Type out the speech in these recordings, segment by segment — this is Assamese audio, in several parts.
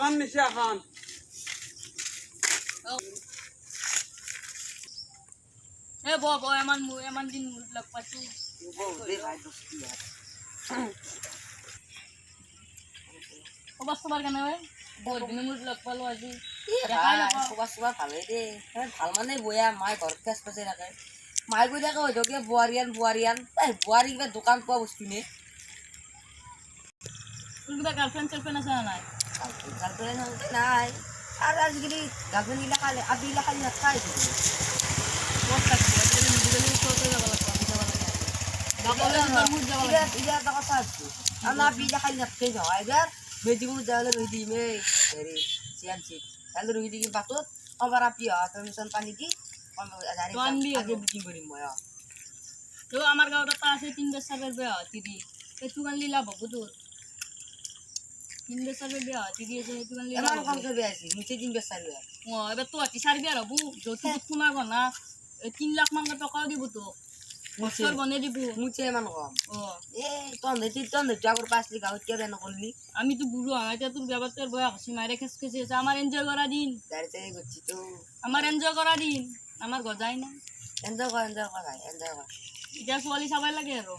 আখান নিছে আখান এ ব ব এমান দিন লগ পাইছো খবৰ খবৰ কেনে হয় বহুত দিন মূৰত লগ পালো আজি খবৰ ভালেই দে ভাল মানে বয়া মায়ে ঘৰত ফেচ ফেচাই থাকে মায়ে কৈ থাকে হয়তো কিবা বোৱাৰীয়ান বোৱাৰী কিবা দোকান পোৱা বস্তু নে তোৰ কিবা গাৰ্লফ্ৰেণ্ড চাৰ্লফ্ৰেণ্ড আছে নাই গাৰ্লফ্ৰেণ্ড নাই আৰু আজিকালি গাৰ্লফ্ৰেণ্ডগিলা খালি আবিগিলা খালি নাখায় ক'ত থাকছে আজিকালি মেডিকেলৰ ওচৰতে যাব লাগিব আমি যাব লাগে বাকলে যাব লাগে এটা কথা আছে আৰু আবিগিলা খালি নাখায় নহয় এবাৰ মেডিকেল যাবলৈ ৰৈ দিম এই হেৰি চিএমচি কালি ৰৈ দিম বাটত কবাৰ আপি পাৰ্মিশ্যন পানী দি আগে বুকিং কৰিম মই তো আমাৰ গাঁৱত এটা আছে 3 বছৰৰ বিয়া তিৰি সেইটো কালি লাভ হ'ব তোৰ 3 বছৰৰ বিয়া তিৰি আছে সেইটো কালি লাভ এমান কমকে বেয়া আছে মুঠে 3 বছৰ বেয়া এবার তো আতি সার বিয়ার হবো যদি সোমাব না 3 লাখ মান টাকাও দিব তো বছর বনে দিব মুঠে এমান কম ও তন্দে জাগর পাঁচলি গাঁৱত কিয় বেয়া নকৰলি আমি তো বুড়ো এতিয়া তোর ব্যবহার বয়া হসি মারে খেস খেসে আছে আমার এনজয় করা দিন গাড়ি চাড়ি করছি তো আমার এনজয় করা দিন আমার গজাই না এনজয় কর এতিয়া ছোৱালী চাবাই লাগে আৰু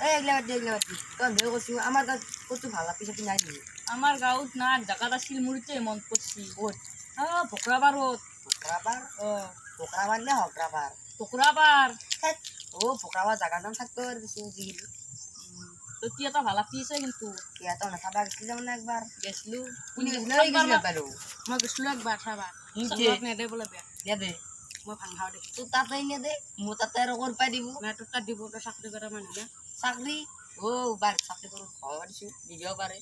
এই এগলা বাদ তন্দে কৈছো আমাৰ তাত কতো ভাল পিছ নাই নেকি আমাৰ গাঁৱত না জাগাত আছিল মুড়তে মন পড়ছি ক'ত ফকৰাবাৰত পোকৰাবাৰ ও পোকৰাবাৰ নে হকৰাবাৰ ফকৰাবাৰ ও পোকৰাবাৰ জাগাৰ নাম থাকতো আৰু বেছি যিগিলি তো তুই এটা ভালা পিছে কিন্তু ইয়াতো নাচাবা গৈছিল মানে একবাৰ গেছলো কোনে গৈছিল নাই গৈছিল বাৰু মই গেছলো একবাৰ চাবা মুঠে নেদে বোলে বেয়া দিয়া দে মই ভাঙাও দেখি তোৰ তাতে নিয়ে দে মোৰ তাতে আৰু ক'ৰ পাই দিব না তোৰ তাত দিব তই চাকৰি কৰা মানুহ না চাকৰি বাৰ চাকৰি কৰো খবৰ দিছোঁ দিবও পাৰে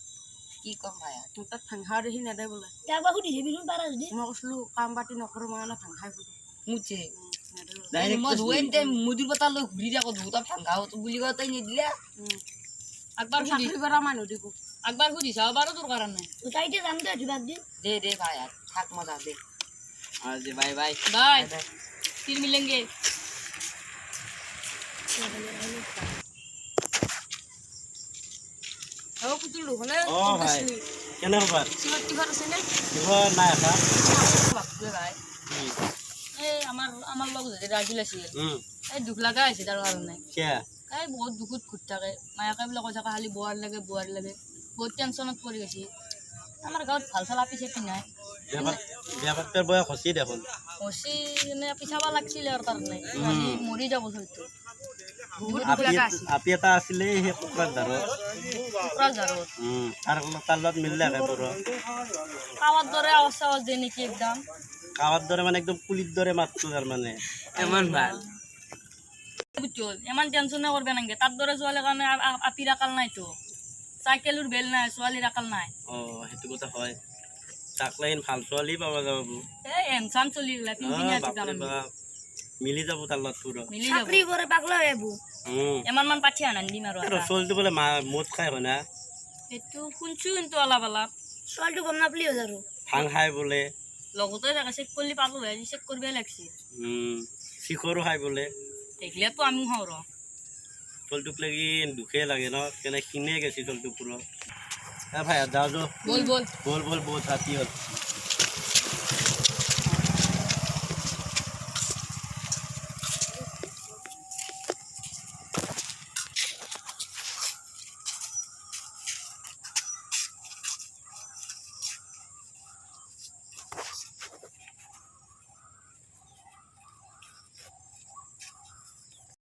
কি কম ভাই তোৰ তাত ভাঙাও দেখি নেদে বোলে একবাৰ সুধি দিবিচোন পাৰা যদি মই কৈছিলো কাম বাতি নকৰো মই মানে ভাঙাই ফুৰো মুঠে নেদে মই ধুৱেন টাইম মুদিৰ বতাহ লৈ ঘূৰি থাকো ধুতা ভাঙা বুলি কয় তই নিদিলে একবাৰ চাকৰি কৰা মানুহ দিব একবাৰ সুধি চাব বাৰু তোৰ কাৰণ নাই তাইতে যাম দে দুবাৰ দিন দে ভাই থাক মজা দে আজি বাই বাই বাই फिर मिलेंगे ও পুতুল হলে ও ভাই কেনে খবৰ সিমত কিবাৰ আছে নে খবৰ নাই আকা বাপরে ভাই এই আমার লগ যদি রাজিল আছিল হুম এই দুখ লাগা আছে তার কারণে কিয়া এই বহুত দুখত ঘুর থাকে মায়াকে বলে কৈ থাকে খালি বোয়ার লাগে বহুত টেনশনত পড়ি গেছি আমার গাঁৱত ভাল চাল আপি চেপি নাই বিয়া পাতৰ বয়স হৈছে দেখোন হসি এনে পিছাবা লাগছিল আৰ তাৰ নাই মৰি যাব হয়তো আপি এটা আছিলে সেই কুকুৰাৰ ধাৰত তাৰ লগত মিলিলে একেবাৰে কাওয়াৰ দৰে আওয়াজ দিয়ে নাকি একদম কাৱাৰ দৰে মানে একদম পুলিৰ দৰে মাতটো তাৰ মানে এমন ভাল বুঝছো এমন টেনশনে কৰবে নাকি তাৰ দৰে ছোৱালীৰ কাৰণে আপি ৰাখাল নাই তো সাইকেলেৰ বেল নাই ছোৱালী ৰাখাল নাই সেইটো কথা হয় তাকলাইন ভাল ছোৱালী পাব যাব এই এনসান চলি গেলা তিনদিন আছে মিলি যাব তাৰ লগত পুৰো মিলি যাব চাকৰি কৰে পাগলা হয়ে বু এমান মান পাঠিয়ে আনান দিম আৰু ছোৱালীটো বোলে মদ খাই হয় না এইটো শুনছো কিন্তু অলপ অলপ ছোৱালীটো গম নাপলি হ'ল আৰু ভাং খাই বোলে লগতে থাকে চেক কৰলি পালো হয় চেক কৰবে লাগছিল শিখৰো খাই বোলে দেখলে তো আমি হও ৰ ছোৱালীটোক লাগি দুখে লাগে ন কেনে কিনে গেছি ছোৱালীটো পুৰো ভাই যাওঁ বল বল বল বহুত ৰাতি হ'ল